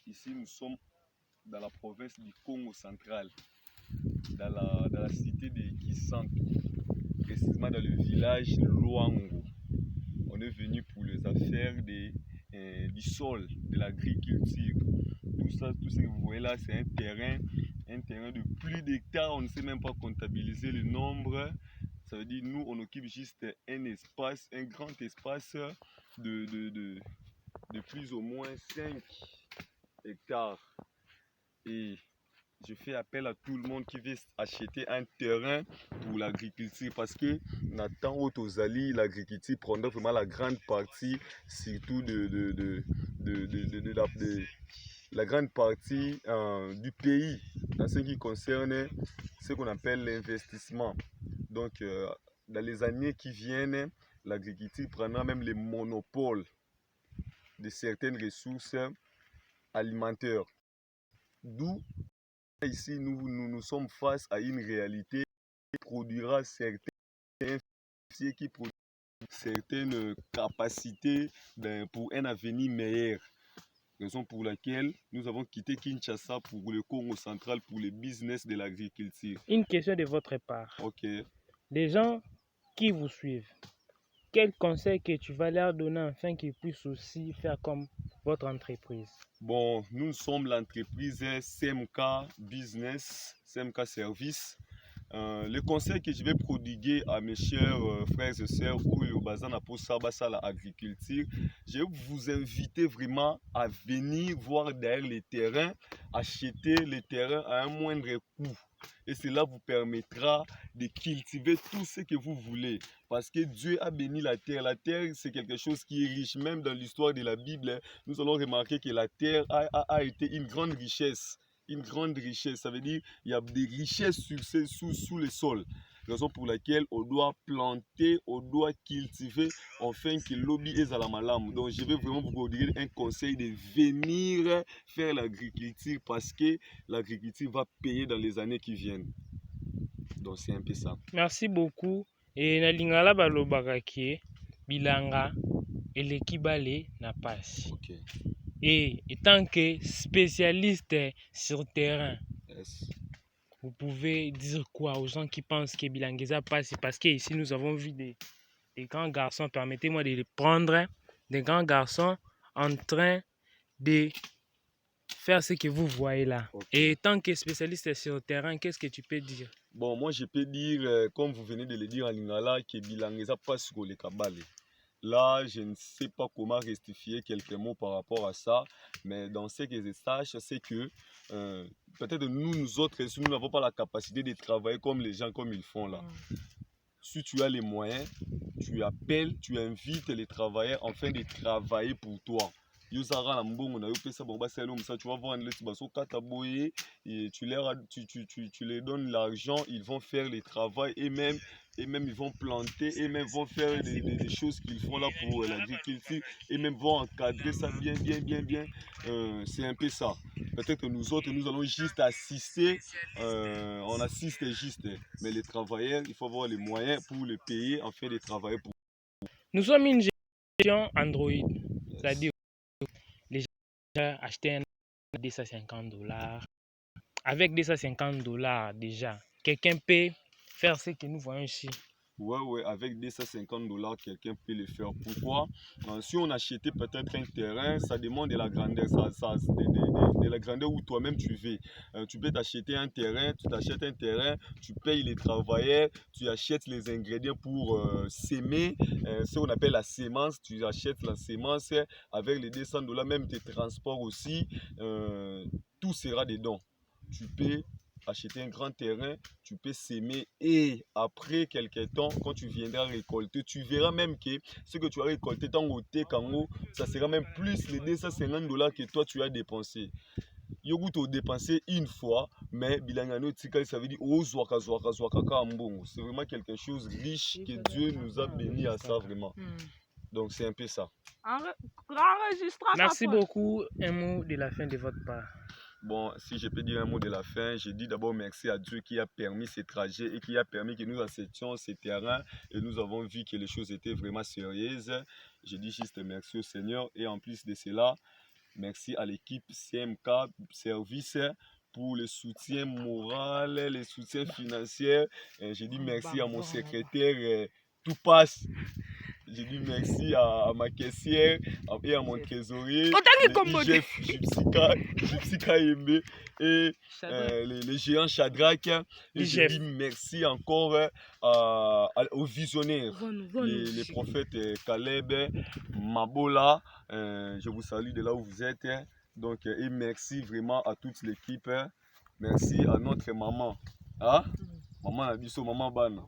Ici, nous sommes dans la province du Congo central, dans la cité de Kisantu, précisément dans le village Luango. On est venu pour les affaires du sol, de l'agriculture. Tout ça, tout ce que vous voyez là, c'est un terrain de plus d'hectares. On ne sait même pas comptabiliser le nombre. Ça veut dire nous, on occupe juste un espace, un grand espace de plus ou moins 5 hectares. Et je fais appel à tout le monde qui veut acheter un terrain pour l'agriculture parce que Nathan Otozali, l'agriculture prendra vraiment la grande partie, surtout de la grande partie du pays en ce qui concerne ce qu'on appelle l'investissement. Donc, dans les années qui viennent, l'agriculture prendra même le monopole de certaines ressources alimentaires. D'où ici, nous sommes face à une réalité qui produira certaines capacités pour un avenir meilleur. Raison pour laquelle nous avons quitté Kinshasa pour le Congo central pour le business de l'agriculture. Une question de votre part. Ok. Les gens qui vous suivent, quel conseil que tu vas leur donner afin qu'ils puissent aussi faire comme votre entreprise? Bon, nous sommes l'entreprise CMK Business, CMK Service. Le conseil que je vais prodiguer à mes chers frères et sœurs ou le Bazana pour Sabasala Agriculture, je vais vous inviter vraiment à venir voir derrière les terrains, acheter les terrains à un moindre coût. Et cela vous permettra de cultiver tout ce que vous voulez. Parce que Dieu a béni la terre. La terre, c'est quelque chose qui est riche. Même dans l'histoire de la Bible, nous allons remarquer que la terre a été une grande richesse. Une grande richesse, ça veut dire il y a des richesses sous le sol. Raison pour laquelle on doit planter, on doit cultiver, afin que l'obi est à la malam. Donc je vais vraiment vous donner un conseil de venir faire l'agriculture parce que l'agriculture va payer dans les années qui viennent. Donc c'est un peu ça. Merci beaucoup. Et na lingala balobaka ki bilanga eleki bale na pasi. Okay. Et étant que spécialiste sur terrain, Yes. vous pouvez dire quoi aux gens qui pensent que Bilangeza passe? Parce que ici nous avons vu des grands garçons, permettez-moi de les prendre, des grands garçons en train de faire ce que vous voyez là. Okay. Et tant que spécialiste sur le terrain, qu'est-ce que tu peux dire? Bon, moi je peux dire, comme vous venez de le dire à Lingala, que Bilangeza passe sur le Kabale. Là, je ne sais pas comment rectifier quelques mots par rapport à ça, mais dans ce que je sache, c'est que peut-être nous autres, si nous n'avons pas la capacité de travailler comme les gens, comme ils font là. Si tu as les moyens, tu appelles, tu invites les travailleurs afin de travailler pour toi. Tu vas voir et tu leur donnes l'argent, ils vont faire le travail et même ils vont planter et même vont faire des choses qu'ils font là pour l'agriculture et même vont encadrer ça bien. C'est un peu ça. Peut-être que nous autres, nous allons juste assister, on assiste juste, mais les travailleurs, il faut avoir les moyens pour les payer afin de travailler pour. Nous sommes une gestion Android, c'est-à-dire les gens achètent un $250. Avec $250 déjà, quelqu'un peut faire ce que nous voyons ici. Ouais, avec $250, quelqu'un peut le faire. Pourquoi? Si on achetait peut-être un terrain, ça demande de la grandeur, de la grandeur où toi-même tu veux. Tu peux t'acheter un terrain, tu t'achètes un terrain, tu payes les travailleurs, tu achètes les ingrédients pour s'aimer, ce qu'on appelle la sémence, tu achètes la sémence avec les $200, même tes transports aussi, tout sera dedans. Tu peux acheter un grand terrain, tu peux s'aimer et après quelques temps, quand tu viendras récolter, tu verras même que ce que tu as récolté dans le Congo, ça sera même plus les $250 que toi tu as dépensé. Yogu tu as dépensé une fois, mais bilangano tika ça veut dire c'est vraiment quelque chose riche que Dieu nous a béni à ça vraiment. Donc c'est un peu ça. Merci beaucoup. Un mot de la fin de votre part. Bon, si je peux dire un mot de la fin, je dis d'abord merci à Dieu qui a permis ce trajet et qui a permis que nous acceptions ces terrains et nous avons vu que les choses étaient vraiment sérieuses. Je dis juste merci au Seigneur et en plus de cela, Merci à l'équipe CMK Service pour le soutien moral, le soutien financier. Je dis merci à mon secrétaire, tout passe. Je dis merci à ma caissière et à mon trésorier, le IGF Gypsika Yembe et les géants Shadrach. Et je dis merci encore aux visionnaires, les prophètes Caleb, Mabola. Je vous salue de là où vous êtes. Donc, et merci vraiment à toute l'équipe. Merci à notre maman. Hein? Maman Abisso, maman Ban.